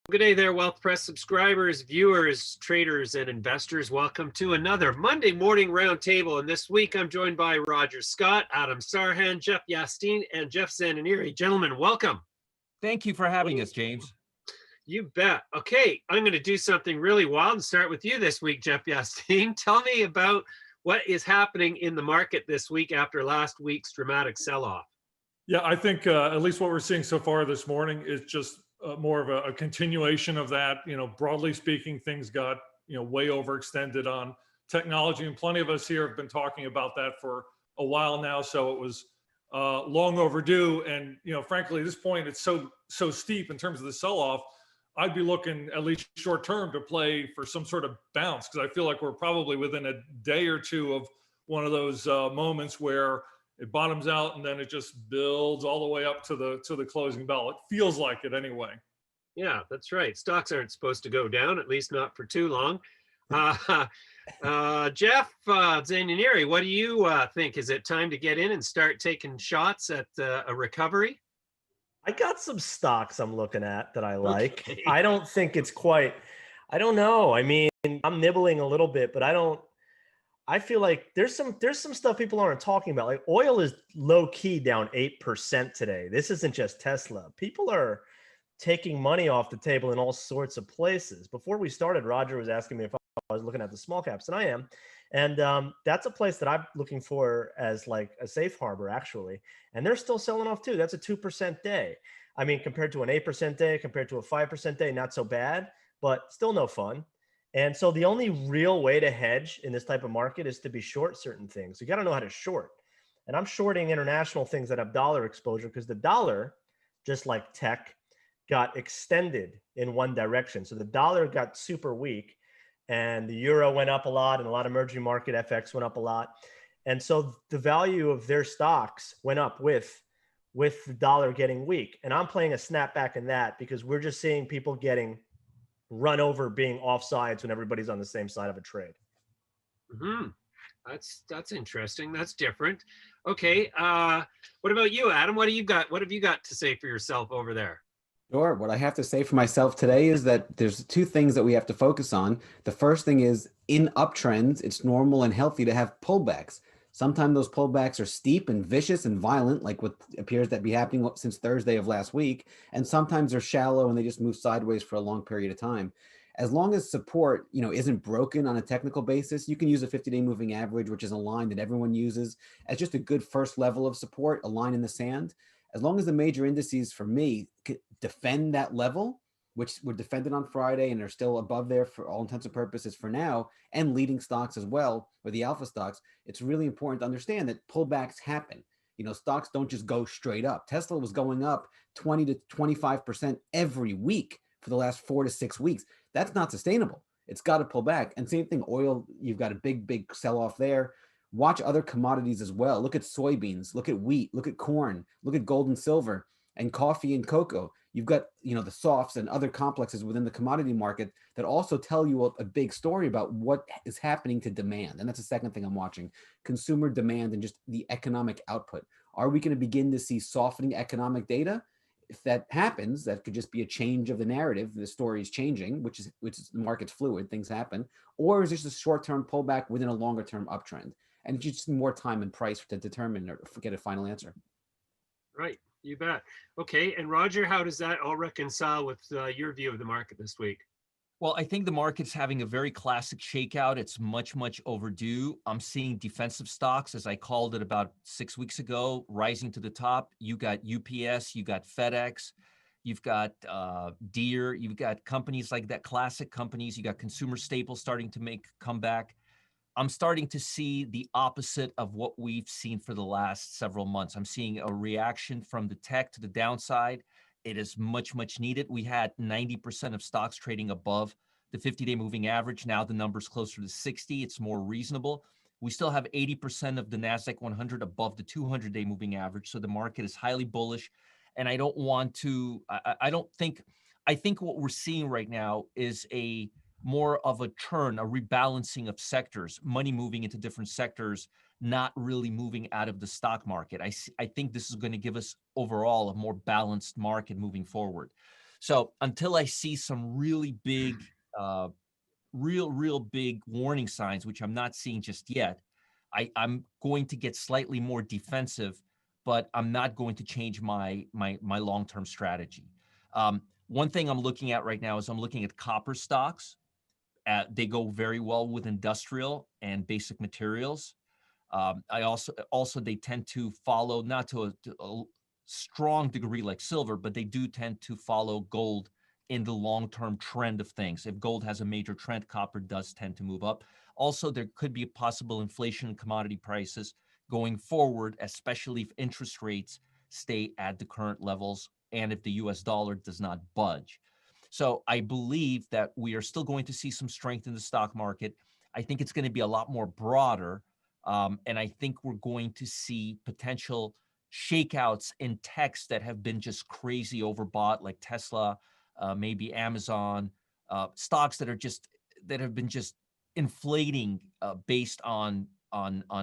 Good day there, Wealth Press subscribers, viewers, traders, and investors. Welcome to another Monday morning roundtable. And this week I'm joined by Roger Scott, Adam Sarhan, Jeff Yasteen, and Jeff Zananiri. Gentlemen, welcome. Thank you for having us, James. You bet. Okay, I'm going to do something really wild and start with you this week, Jeff Yasteen. Tell me about what is happening in the market this week after last week's dramatic sell-off. Yeah, I think at least what we're seeing so far this morning is just more of a continuation of that. Broadly speaking, things got way overextended on technology, and plenty of us here have been talking about that for a while now. So it was long overdue, and frankly, at this point, it's so steep in terms of the sell-off. I'd be looking at least short term to play for some sort of bounce, because I feel like we're probably within a day or two of one of those moments where it bottoms out and then it just builds all the way up to the closing bell. It feels like it anyway. Yeah, that's right. Stocks aren't supposed to go down, at least not for too long. Jeff Zananiri, what do you think? Is it time to get in and start taking shots at a recovery? I got some stocks I'm looking at that I like. Okay. I don't think it's quite, I don't know. I mean, I'm nibbling a little bit, but I feel like there's some stuff people aren't talking about. Like oil is low key down 8% today. This isn't just Tesla. People are taking money off the table in all sorts of places. Before we started, Roger was asking me if I was looking at the small caps, and I am. And that's a place that I'm looking for as like a safe harbor, actually. And they're still selling off too. That's a 2% day. I mean, compared to an 8% day, compared to a 5% day, not so bad, but still no fun. And so the only real way to hedge in this type of market is to be short certain things. You got to know how to short. And I'm shorting international things that have dollar exposure, because the dollar, just like tech, got extended in one direction. So the dollar got super weak, and the euro went up a lot, and a lot of emerging market FX went up a lot. And so the value of their stocks went up with the dollar getting weak. And I'm playing a snapback in that, because we're just seeing people getting run over, being offsides when everybody's on the same side of a trade. Mm-hmm. That's interesting. That's different. Okay. What about you, Adam? What have you got to say for yourself over there? Sure. What I have to say for myself today is that there's two things that we have to focus on. The first thing is, in uptrends, it's normal and healthy to have pullbacks. Sometimes those pullbacks are steep and vicious and violent, like what appears to be happening since Thursday of last week. And sometimes they're shallow and they just move sideways for a long period of time. As long as support, isn't broken on a technical basis, you can use a 50-day moving average, which is a line that everyone uses as just a good first level of support, a line in the sand. As long as the major indices, for me, defend that level, which were defended on Friday and are still above there for all intents and purposes for now, and leading stocks as well, or the alpha stocks, it's really important to understand that pullbacks happen. Stocks don't just go straight up. Tesla was going up 20 to 25% every week for the last 4 to 6 weeks. That's not sustainable. It's got to pull back. And same thing, oil, you've got a big sell-off there. Watch other commodities as well. Look at soybeans, look at wheat, look at corn, look at gold and silver, and coffee and cocoa. You've got, the softs and other complexes within the commodity market that also tell you a big story about what is happening to demand. And that's the second thing I'm watching: consumer demand and just the economic output. Are we going to begin to see softening economic data? If that happens, that could just be a change of the narrative. The story is changing, which is the market's fluid, things happen. Or is this a short-term pullback within a longer-term uptrend? And it's just more time and price to determine or get a final answer. Right. You bet. Okay. And Roger, how does that all reconcile with your view of the market this week? Well, I think the market's having a very classic shakeout. It's much overdue. I'm seeing defensive stocks, as I called it about 6 weeks ago, rising to the top. You got UPS, you got FedEx, you've got Deere, you've got companies like that, classic companies. You got consumer staples starting to make a comeback. I'm starting to see the opposite of what we've seen for the last several months. I'm seeing a reaction from the tech to the downside. It is much needed. We had 90% of stocks trading above the 50-day moving average. Now the number's closer to 60. It's more reasonable. We still have 80% of the NASDAQ 100 above the 200-day moving average. So the market is highly bullish. And I don't want to, I think what we're seeing right now is more of a turn, a rebalancing of sectors, money moving into different sectors, not really moving out of the stock market. I think this is going to give us overall a more balanced market moving forward. So until I see some really big, real big warning signs, which I'm not seeing just yet, I'm going to get slightly more defensive, but I'm not going to change my long-term strategy. One thing I'm looking at right now is I'm looking at copper stocks. They go very well with industrial and basic materials. I also they tend to follow, not to a strong degree like silver, but they do tend to follow gold in the long-term trend of things. If gold has a major trend, copper does tend to move up. Also, there could be a possible inflation in commodity prices going forward, especially if interest rates stay at the current levels and if the US dollar does not budge. So I believe that we are still going to see some strength in the stock market. I think it's going to be a lot more broader. And I think we're going to see potential shakeouts in techs that have been just crazy overbought, like Tesla, maybe Amazon, stocks that have been just inflating based on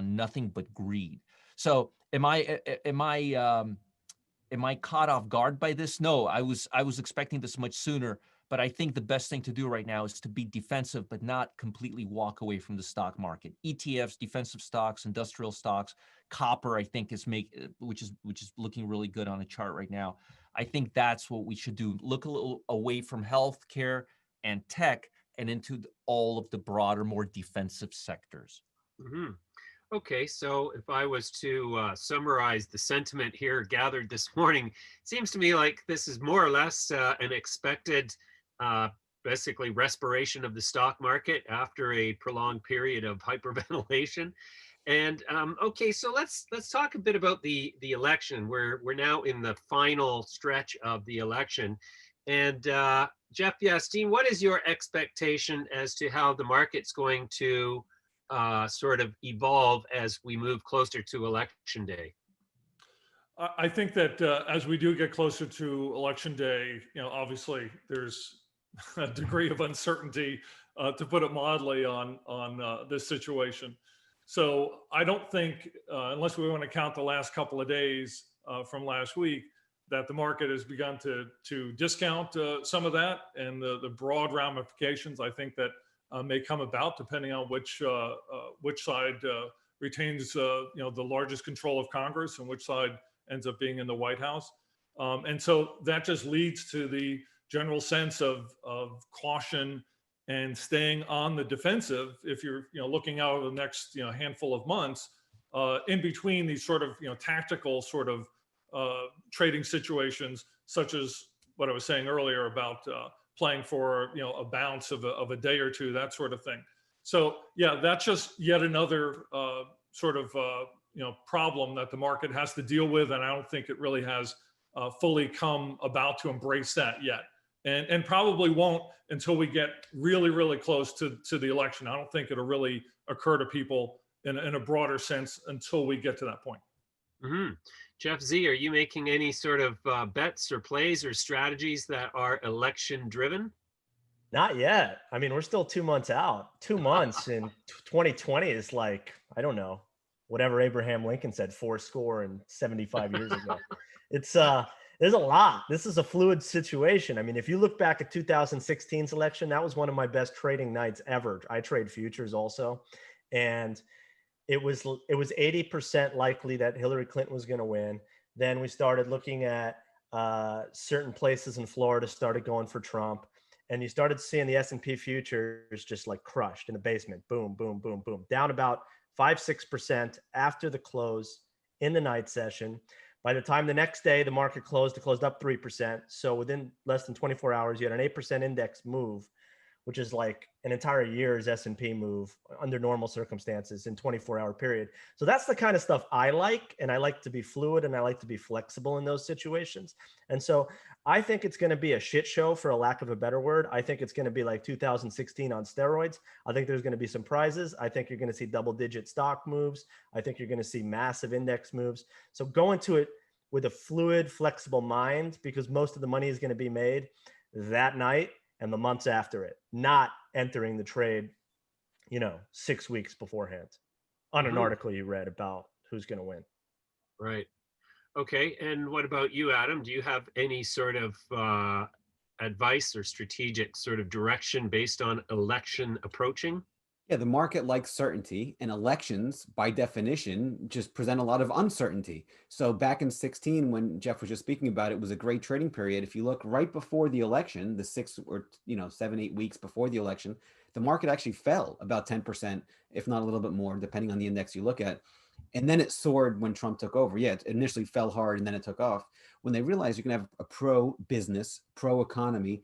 nothing but greed. So am I caught off guard by this? No, I was expecting this much sooner, but I think the best thing to do right now is to be defensive, but not completely walk away from the stock market. ETFs, defensive stocks, industrial stocks, copper, I think which is looking really good on a chart right now. I think that's what we should do. Look a little away from healthcare and tech and into all of the broader, more defensive sectors. Mhm. Okay, so if I was to summarize the sentiment here gathered this morning, it seems to me like this is more or less an expected, basically respiration of the stock market after a prolonged period of hyperventilation. And okay, so let's talk a bit about the election. We're now in the final stretch of the election, and Jeff Yasteen, what is your expectation as to how the market's going to sort of evolve as we move closer to election day? I think that as we do get closer to election day, obviously there's a degree of uncertainty, to put it mildly, on this situation. So I don't think, unless we want to count the last couple of days from last week, that the market has begun to discount some of that and the broad ramifications. I think that may come about depending on which side retains the largest control of Congress and which side ends up being in the White House. And so that just leads to the general sense of caution and staying on the defensive if you're looking out over the next handful of months, in between these sort of tactical sort of trading situations, such as what I was saying earlier about playing for a bounce of a day or two, that sort of thing. So yeah, that's just yet another sort of problem that the market has to deal with, and I don't think it really has fully come about to embrace that yet, and probably won't until we get really close to the election. I don't think it'll really occur to people in a broader sense until we get to that point. Mm-hmm. Jeff Z, are you making any sort of bets or plays or strategies that are election driven? Not yet. I mean, we're still 2 months out. 2 months in 2020 is like, I don't know, whatever Abraham Lincoln said, 75 years ago. It's there's a lot. This is a fluid situation. I mean, if you look back at 2016's election, that was one of my best trading nights ever. I trade futures also, and it was 80% likely that Hillary Clinton was going to win. Then we started looking at certain places in Florida started going for Trump, and you started seeing the S&P futures just like crushed in the basement. Boom, boom, boom, boom, down about 5-6% after the close in the night session. By the time the next day the market closed, it closed up 3%. So within less than 24 hours, you had an 8% index move, which is like an entire year's S&P move under normal circumstances in 24-hour period. So that's the kind of stuff I like, and I like to be fluid and I like to be flexible in those situations. And so I think it's going to be a shit show, for a lack of a better word. I think it's going to be like 2016 on steroids. I think there's going to be some prizes. I think you're going to see double-digit stock moves. I think you're going to see massive index moves. So go into it with a fluid, flexible mind, because most of the money is going to be made that night and the months after it, not entering the trade, 6 weeks beforehand on an article you read about who's going to win. Right. Okay. And what about you, Adam? Do you have any sort of advice or strategic sort of direction based on election approaching? Yeah, the market likes certainty, and elections, by definition, just present a lot of uncertainty. So back in 16, when Jeff was just speaking about it, was a great trading period. If you look right before the election, the 7, 8 weeks before the election, the market actually fell about 10%, if not a little bit more, depending on the index you look at. And then it soared when Trump took over. Yeah, it initially fell hard and then it took off. When they realized you can have a pro-business, pro-economy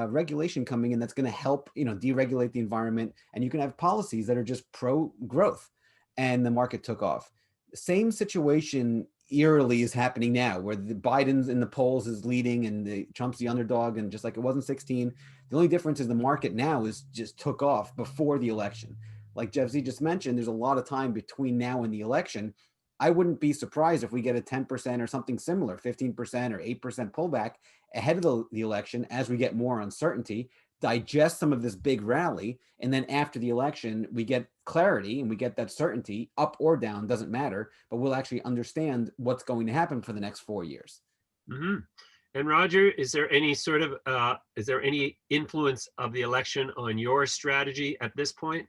regulation coming in that's going to help, deregulate the environment, and you can have policies that are just pro-growth, and the market took off. Same situation eerily is happening now, where the Biden's in the polls is leading and the Trump's the underdog, and just like it was in 16, the only difference is the market now is just took off before the election. Like Jeff Z just mentioned, there's a lot of time between now and the election. I wouldn't be surprised if we get a 10% or something similar, 15% or 8% pullback ahead of the election as we get more uncertainty, digest some of this big rally, and then after the election, we get clarity and we get that certainty, up or down, doesn't matter, but we'll actually understand what's going to happen for the next 4 years. Mm-hmm. And Roger, is there any influence of the election on your strategy at this point?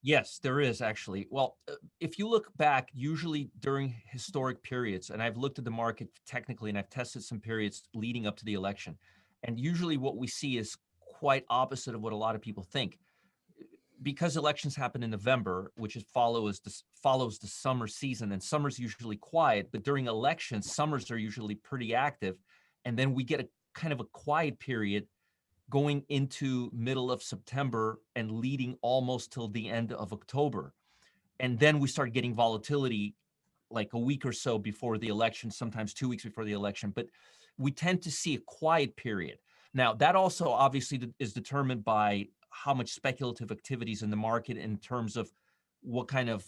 Yes, there is actually. Well, if you look back, usually during historic periods, and I've looked at the market technically and I've tested some periods leading up to the election, and usually what we see is quite opposite of what a lot of people think. Because elections happen in November, which follows the summer season, and summer's usually quiet, but during elections, summers are usually pretty active, and then we get a kind of a quiet period going into middle of September and leading almost till the end of October. And then we start getting volatility like a week or so before the election, sometimes 2 weeks before the election, but we tend to see a quiet period. Now, that also obviously is determined by how much speculative activities in the market in terms of what kind of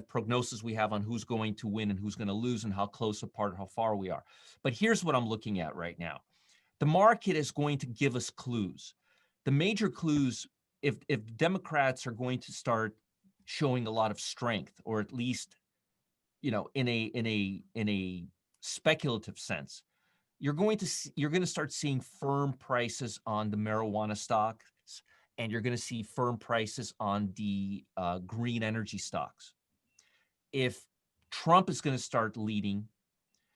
prognosis we have on who's going to win and who's going to lose and how close apart, how far we are. But here's what I'm looking at right now. The market is going to give us clues. The major clues, if Democrats are going to start showing a lot of strength, or at least, in a speculative sense, you're going to start seeing firm prices on the marijuana stocks, and you're going to see firm prices on the green energy stocks. If Trump is going to start leading,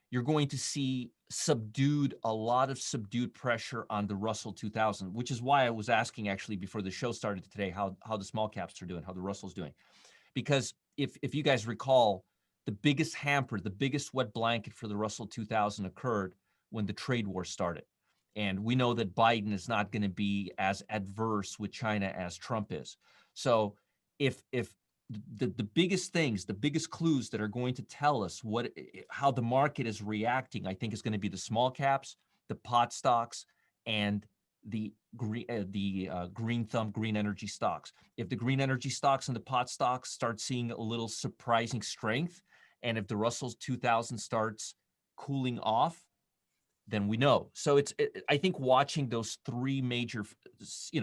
you're going to see a lot of subdued pressure on the Russell 2000, which is why I was asking actually before the show started today how the small caps are doing, how the Russell's doing. Because if you guys recall, the biggest hamper, the biggest wet blanket for the Russell 2000 occurred when the trade war started. And we know that Biden is not going to be as adverse with China as Trump is. So if the biggest things, the biggest clues that are going to tell us how the market is reacting, I think is going to be the small caps, the pot stocks, and the green thumb green energy stocks. If the green energy stocks and the pot stocks start seeing a little surprising strength, and if the Russell 2000 starts cooling off, then we know. So I think watching those three major,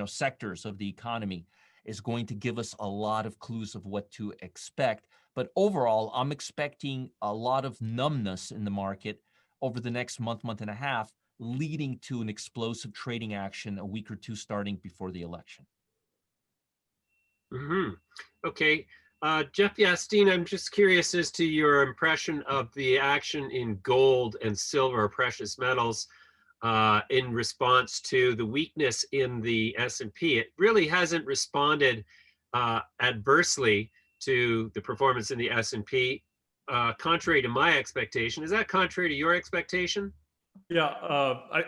sectors of the economy is going to give us a lot of clues of what to expect. But overall, I'm expecting a lot of numbness in the market over the next month and a half, leading to an explosive trading action a week or two starting before the election. Mm-hmm. Okay. Jeff Yasteen, I'm just curious as to your impression of the action in gold and silver, precious metals, in response to the weakness in the S&P. It really hasn't responded adversely to the performance in the S&P, contrary to my expectation. Is that contrary to your expectation? Yeah,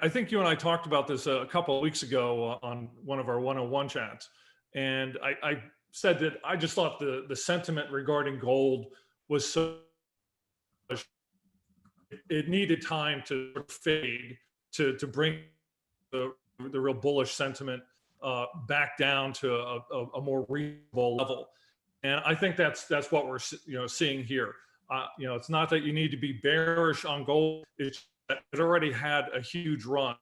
I think you and I talked about this a couple of weeks ago on one of our 101 chats. And I said that I just thought the sentiment regarding gold was so, it needed time to fade to bring the real bullish sentiment back down to a more reasonable level. And I think that's what we're seeing here. It's not that you need to be bearish on gold. It's that it already had a huge run,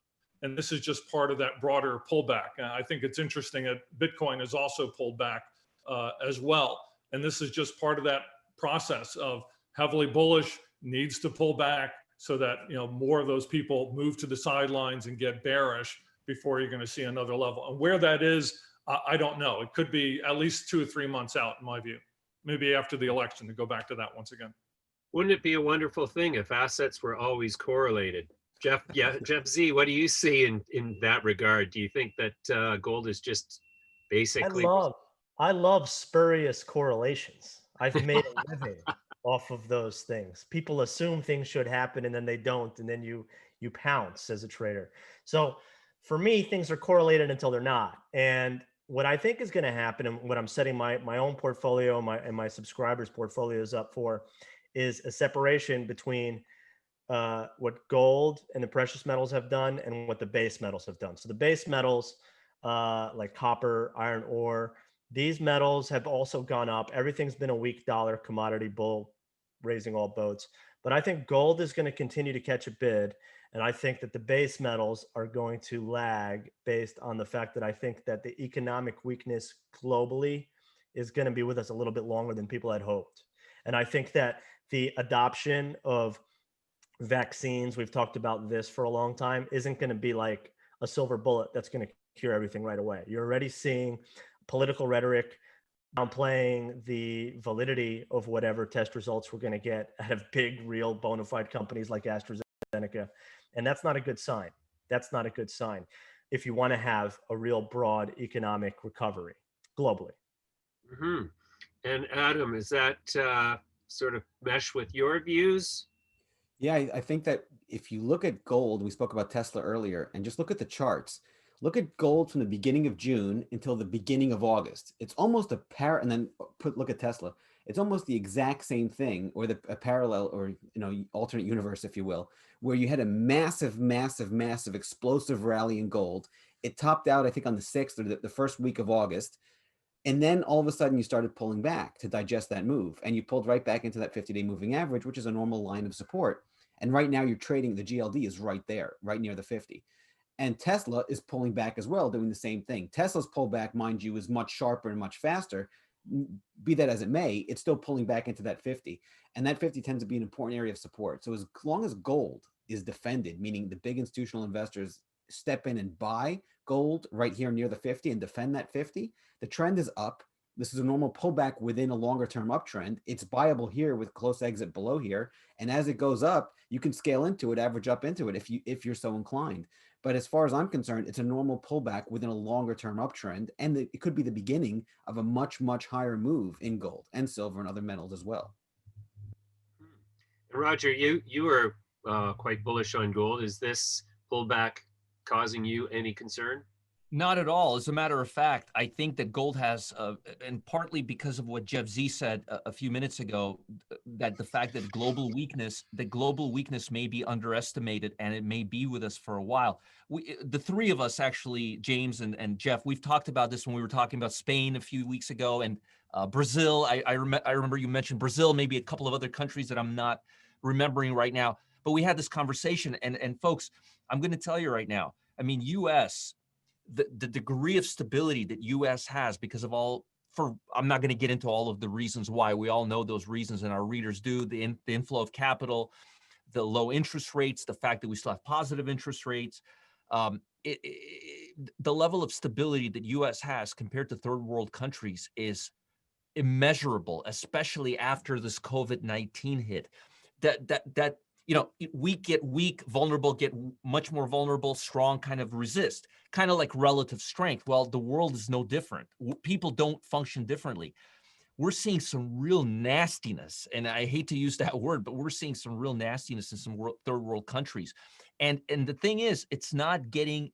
and this is just part of that broader pullback. I think it's interesting that Bitcoin has also pulled back as well, and this is just part of that process of heavily bullish needs to pull back so that more of those people move to the sidelines and get bearish, before you're going to see another level. And where that is, I don't know. It could be at least 2 or 3 months out, in my view. Maybe after the election to go back to that once again. Wouldn't it be a wonderful thing if assets were always correlated? Jeff, Jeff Z, what do you see in that regard? Do you think that gold is just basically? I love spurious correlations. I've made a living off of those things. People assume things should happen and then they don't, and then you pounce as a trader. So for me, things are correlated until they're not. And what I think is going to happen, and what I'm setting my own portfolio and my subscribers' portfolios up for, is a separation between what gold and the precious metals have done and what the base metals have done. So the base metals, like copper, iron ore, these metals have also gone up. Everything's been a weak dollar commodity bull, raising all boats. But I think gold is going to continue to catch a bid. And I think that the base metals are going to lag based on the fact that I think that the economic weakness globally is going to be with us a little bit longer than people had hoped. And I think that the adoption of vaccines, we've talked about this for a long time, isn't going to be like a silver bullet that's going to cure everything right away. You're already seeing political rhetoric downplaying the validity of whatever test results we're going to get out of big, real, bona fide companies like AstraZeneca. And that's not a good sign. That's not a good sign if you want to have a real broad economic recovery globally. Mm-hmm. And Adam, is that sort of mesh with your views? Yeah, I think that if you look at gold, we spoke about Tesla earlier, and just look at the charts. Look at gold from the beginning of June until the beginning of August. It's almost and then look at Tesla. It's almost the exact same thing, or a parallel, or alternate universe, if you will, where you had a massive, massive, massive explosive rally in gold. It topped out, I think, on the 6th or the first week of August. And then all of a sudden you started pulling back to digest that move, and you pulled right back into that 50-day moving average, which is a normal line of support. And right now you're trading, the GLD is right there, right near the 50. And Tesla is pulling back as well, doing the same thing. Tesla's pullback, mind you, is much sharper and much faster. Be that as it may, it's still pulling back into that 50. And that 50 tends to be an important area of support. So as long as gold is defended, meaning the big institutional investors step in and buy gold right here near the 50 and defend that 50, the trend is up. This is a normal pullback within a longer term uptrend. It's buyable here with close exit below here. And as it goes up, you can scale into it, average up into it if you're so inclined. But as far as I'm concerned, it's a normal pullback within a longer term uptrend. And it could be the beginning of a much, much higher move in gold and silver and other metals as well. And Roger, you were quite bullish on gold. Is this pullback causing you any concern? Not at all. As a matter of fact, I think that gold has, and partly because of what Jeff Z said a few minutes ago, that the fact that global weakness may be underestimated, and it may be with us for a while. The three of us, actually, James and Jeff, we've talked about this when we were talking about Spain a few weeks ago, and Brazil. I remember you mentioned Brazil, maybe a couple of other countries that I'm not remembering right now. But we had this conversation, and folks, I'm going to tell you right now. I mean, U.S. The degree of stability that U.S. has because of I'm not going to get into all of the reasons why. We all know those reasons, and our readers do. The inflow of capital, the low interest rates, the fact that we still have positive interest rates, the level of stability that U.S. has compared to third world countries is immeasurable, especially after this COVID-19 hit. That weak get weak, vulnerable get much more vulnerable, strong kind of resist, kind of like relative strength. Well, the world is no different. People don't function differently. We're seeing some real nastiness, and I hate to use that word, but we're seeing some real nastiness in some third world countries. And the thing is, it's not getting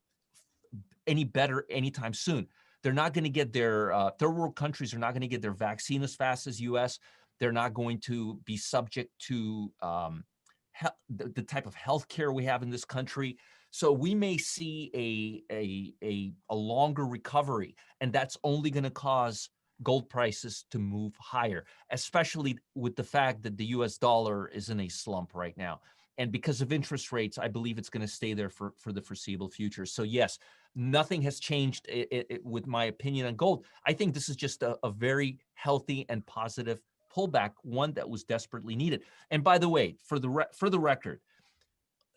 any better anytime soon. They're not going to get their, third world countries are not going to get their vaccine as fast as U.S. They're not going to be subject to the type of healthcare we have in this country. So we may see a longer recovery, and that's only going to cause gold prices to move higher, especially with the fact that the US dollar is in a slump right now. And because of interest rates, I believe it's going to stay there for the foreseeable future. So yes, nothing has changed with my opinion on gold. I think this is just a very healthy and positive pullback, one that was desperately needed. And by the way, for the record,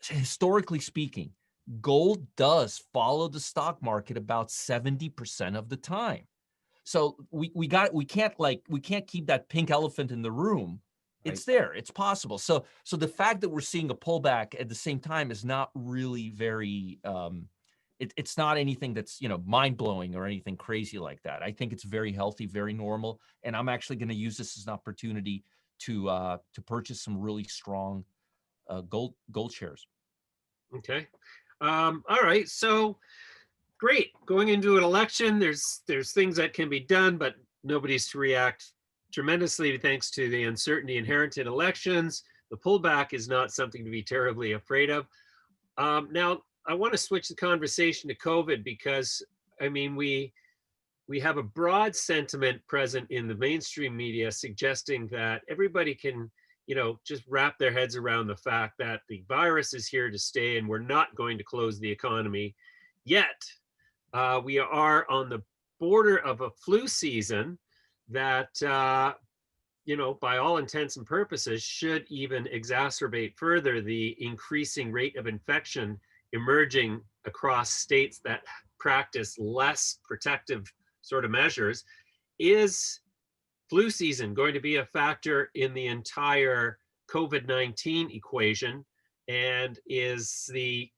historically speaking, gold does follow the stock market about 70% of the time. So we can't keep that pink elephant in the room. It's there, it's possible. So the fact that we're seeing a pullback at the same time is not really very it's not anything that's, mind blowing or anything crazy like that. I think it's very healthy, very normal, and I'm actually going to use this as an opportunity to purchase some really strong gold shares. Okay. All right. So great. Going into an election, there's things that can be done, but nobody's to react tremendously thanks to the uncertainty inherent in elections. The pullback is not something to be terribly afraid of. Now, I want to switch the conversation to COVID because, I mean, we have a broad sentiment present in the mainstream media suggesting that everybody can, just wrap their heads around the fact that the virus is here to stay and we're not going to close the economy. Yet, we are on the border of a flu season that, by all intents and purposes, should even exacerbate further the increasing rate of infection emerging across states that practice less protective sort of measures. Is flu season going to be a factor in the entire COVID-19 equation? And is the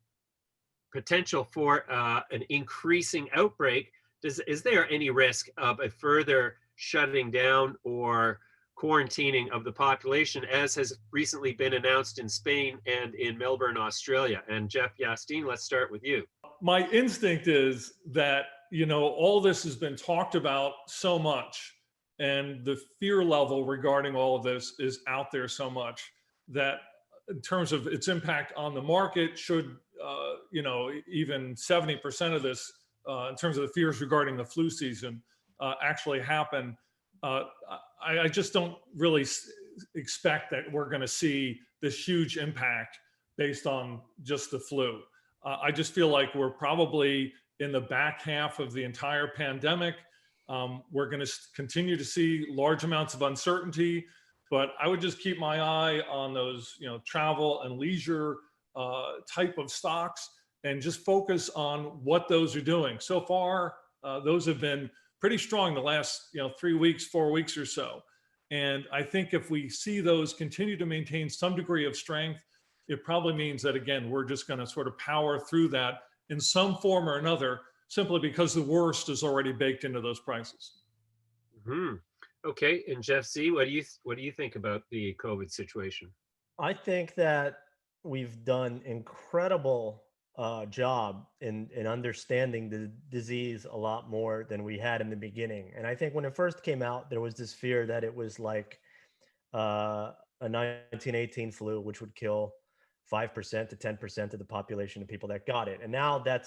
potential for an increasing outbreak, is there any risk of a further shutting down or quarantining of the population, as has recently been announced in Spain and in Melbourne, Australia? And Jeff Yasteen, let's start with you. My instinct is that, all this has been talked about so much, and the fear level regarding all of this is out there so much that in terms of its impact on the market, should, even 70% of this, in terms of the fears regarding the flu season, actually happen, I just don't really expect that we're going to see this huge impact based on just the flu. I just feel like we're probably in the back half of the entire pandemic. We're going to continue to see large amounts of uncertainty, but I would just keep my eye on those, travel and leisure type of stocks, and just focus on what those are doing. So far, those have been pretty strong the last 3 weeks, 4 weeks or so. And I think if we see those continue to maintain some degree of strength, it probably means that, again, we're just going to sort of power through that in some form or another, simply because the worst is already baked into those prices. Mm-hmm. Okay, and Jeff Z, what do you think about the COVID situation? I think that we've done incredible job in understanding the disease a lot more than we had in the beginning. And I think when it first came out, there was this fear that it was like a 1918 flu, which would kill 5% to 10% of the population of people that got it. And now that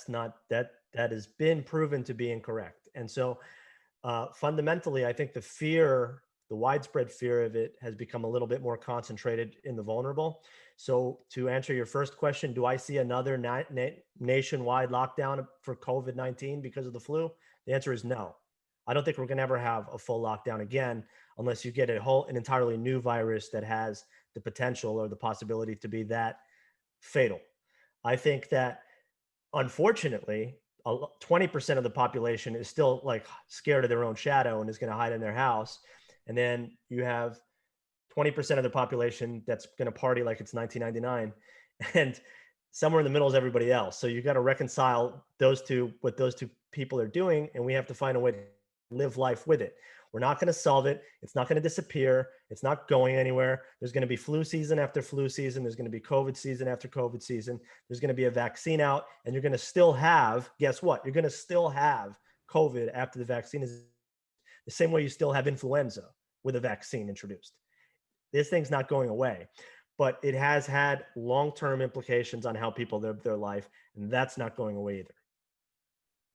has been proven to be incorrect. And so fundamentally, I think the widespread fear of it has become a little bit more concentrated in the vulnerable. So to answer your first question, do I see another nationwide lockdown for COVID-19 because of the flu? The answer is no. I don't think we're going to ever have a full lockdown again, unless you get an entirely new virus that has the potential or the possibility to be that fatal. I think that, unfortunately, 20% of the population is still like scared of their own shadow and is going to hide in their house. And then you have 20% of the population that's going to party like it's 1999, and somewhere in the middle is everybody else. So you got to reconcile what those two people are doing, and we have to find a way to live life with it. We're not going to solve it. It's not going to disappear. It's not going anywhere. There's going to be flu season after flu season. There's going to be COVID season after COVID season. There's going to be a vaccine out, and you're going to still have, guess what? You're going to still have COVID after the vaccine is the same way you still have influenza with a vaccine introduced. This thing's not going away, but it has had long-term implications on how people live their life, and that's not going away either.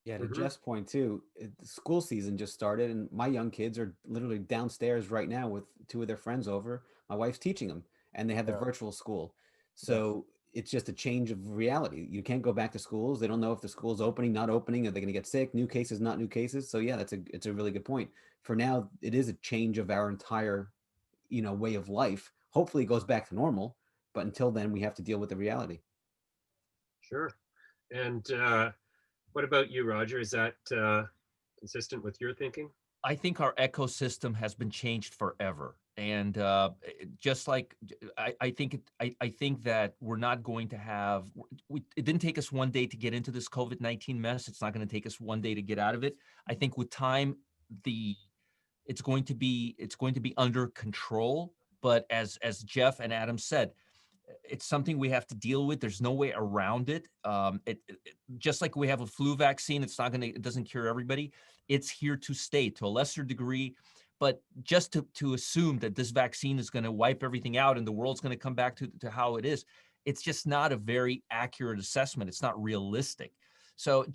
Yeah, to Jeff's point too, the school season just started, and my young kids are literally downstairs right now with two of their friends over. My wife's teaching them, and they have the virtual school. So it's just a change of reality. You can't go back to schools. They don't know if the school's opening, not opening. Are they going to get sick? New cases, not new cases. So yeah, it's a really good point. For now, it is a change of our entire, way of life. Hopefully it goes back to normal, but until then we have to deal with the reality. Sure. And what about you, Roger? Is that consistent with your thinking? I think our ecosystem has been changed forever. And just like I think I think that we're not going to have. It didn't take us one day to get into this COVID-19 mess. It's not going to take us one day to get out of it. I think with time, it's going to be under control. But as Jeff and Adam said, it's something we have to deal with. There's no way around it. Just like we have a flu vaccine, it doesn't cure everybody. It's here to stay to a lesser degree. But just to assume that this vaccine is going to wipe everything out and the world's going to come back to how it is, it's just not a very accurate assessment. It's not realistic. So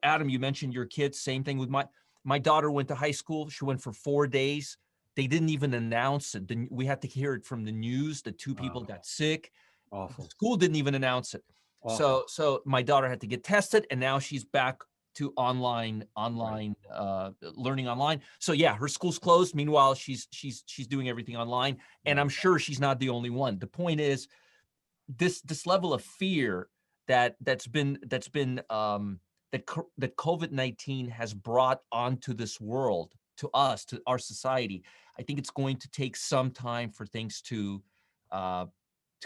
Adam, you mentioned your kids. Same thing with my daughter went to high school. She went for 4 days. They didn't even announce it. Then we had to hear it from the news that two people got sick. Awful. The school didn't even announce it. Awful. So my daughter had to get tested, and now she's back to online learning online. So yeah, her school's closed. Meanwhile, she's doing everything online, and I'm sure she's not the only one. The point is, this level of fear that COVID-19 has brought onto this world, to us, to our society. I think it's going to take some time for things to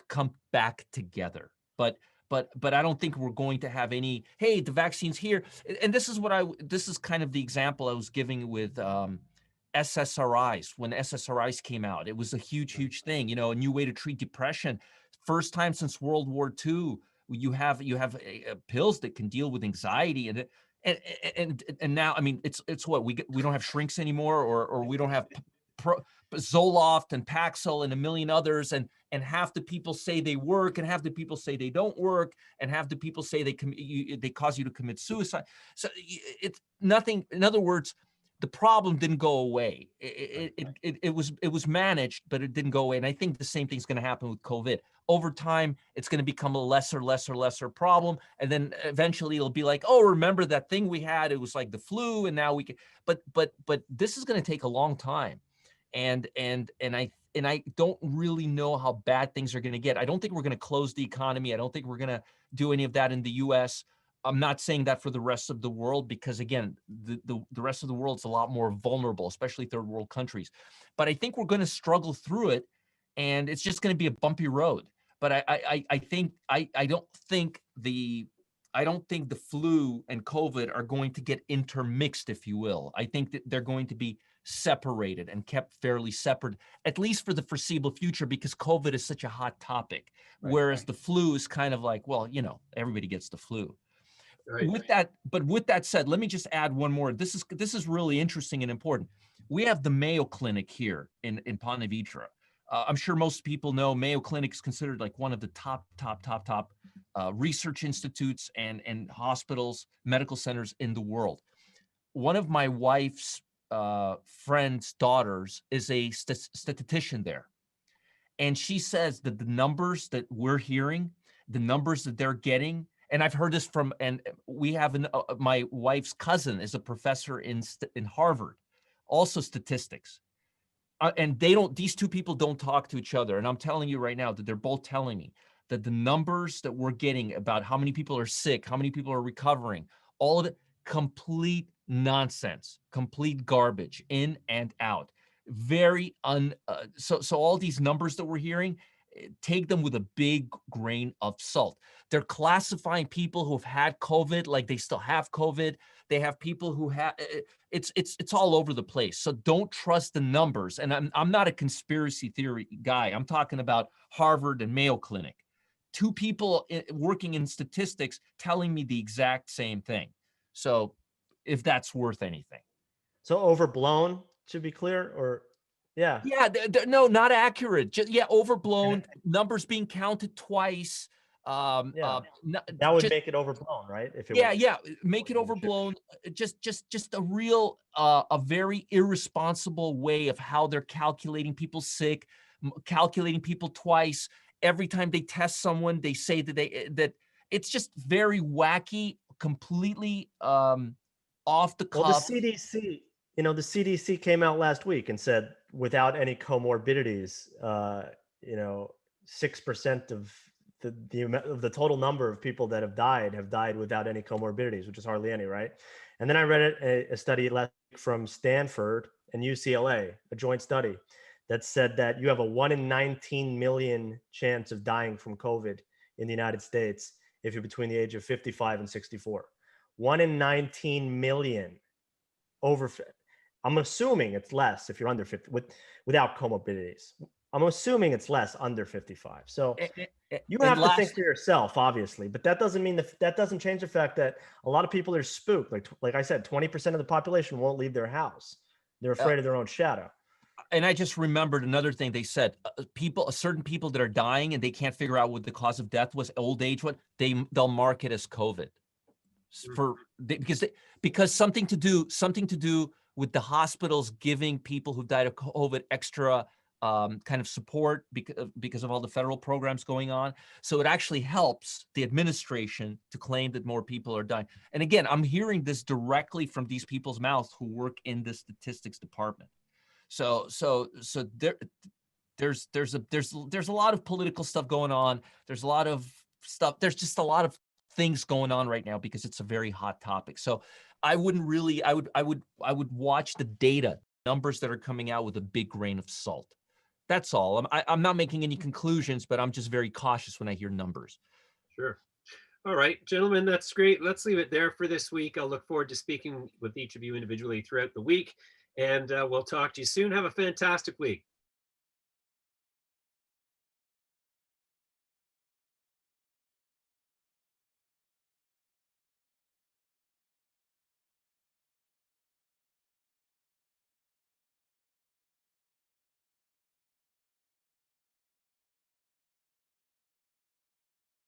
come back together. But I don't think we're going to have any, hey, the vaccine's here. And this is kind of the example I was giving with SSRIs. When SSRIs came out, it was a huge thing, a new way to treat depression. First time since World War II, you have pills that can deal with anxiety, and now, I mean, it's what we don't have shrinks anymore, or we don't have Zoloft and Paxil and a million others, and half the people say they work, and half the people say they don't work, and half the people say they cause you to commit suicide. So it's nothing. In other words, the problem didn't go away. It was managed, but it didn't go away. And I think the same thing's going to happen with COVID. Over time, it's going to become a lesser problem. And then eventually it'll be like, oh, remember that thing we had? It was like the flu, and now we can. But this is going to take a long time. And I don't really know how bad things are going to get. I don't think we're going to close the economy. I don't think we're going to do any of that in the U.S. I'm not saying that for the rest of the world, because again, the rest of the world's a lot more vulnerable, especially third world countries. But I think we're going to struggle through it, and it's just going to be a bumpy road. But I don't think the flu and COVID are going to get intermixed, if you will. I think that they're going to be separated and kept fairly separate, at least for the foreseeable future, because COVID is such a hot topic. Right, whereas the flu is kind of like, well, everybody gets the flu. Right. With that said, let me just add one more. This is really interesting and important. We have the Mayo Clinic here in Ponte Vedra. I'm sure most people know Mayo Clinic is considered like one of the top research institutes and hospitals, medical centers in the world. One of my wife's friend's daughters is a statistician there. And she says that the numbers that we're hearing, the numbers that they're getting, and I've heard this from, and we have my wife's cousin is a professor in Harvard, also statistics. And these two people don't talk to each other. And I'm telling you right now that they're both telling me that the numbers that we're getting about how many people are sick, how many people are recovering, all of it, complete nonsense, complete garbage, in and out. Very so all these numbers that we're hearing, take them with a big grain of salt. They're classifying people who have had COVID like they still have COVID. They have people who have it's all over the place. So don't trust the numbers. And I'm not a conspiracy theory guy. I'm talking about Harvard and Mayo Clinic. Two people working in statistics telling me the exact same thing. So if that's worth anything. So overblown, to be clear, or yeah. No, not accurate. Just overblown. Numbers being counted twice. That would make it overblown, right? If it make it overblown. Just a real a very irresponsible way of how they're calculating people sick, calculating people twice. Every time they test someone, they say that it's just very wacky, completely off the cuff. Well, the CDC, the CDC came out last week and said without any comorbidities, 6% of the total number of people that have died without any comorbidities, which is hardly any, right? And then I read a study last week from Stanford and UCLA, a joint study that said that you have a 1 in 19 million chance of dying from COVID in the United States if you're between the age of 55 and 64. 1 in 19 million over. I'm assuming it's less if you're under 50 without comorbidities. I'm assuming it's less under 55. So you have to think for yourself, obviously, but that doesn't mean that doesn't change the fact that a lot of people are spooked. Like I said, 20% of the population won't leave their house. They're afraid of their own shadow. And I just remembered another thing they said. Certain people that are dying and they can't figure out what the cause of death was, old age, they'll mark it as COVID because something to do with the hospitals giving people who died of COVID extra kind of support because of all the federal programs going on. So it actually helps the administration to claim that more people are dying. And again, I'm hearing this directly from these people's mouths who work in the statistics department. So there's a lot of political stuff going on. There's a lot of stuff. There's just a lot of things going on right now because it's a very hot topic. So I would watch the data numbers that are coming out with a big grain of salt. That's all. I'm not making any conclusions, but I'm just very cautious when I hear numbers. Sure. All right, gentlemen, that's great. Let's leave it there for this week. I'll look forward to speaking with each of you individually throughout the week, and we'll talk to you soon. Have a fantastic week.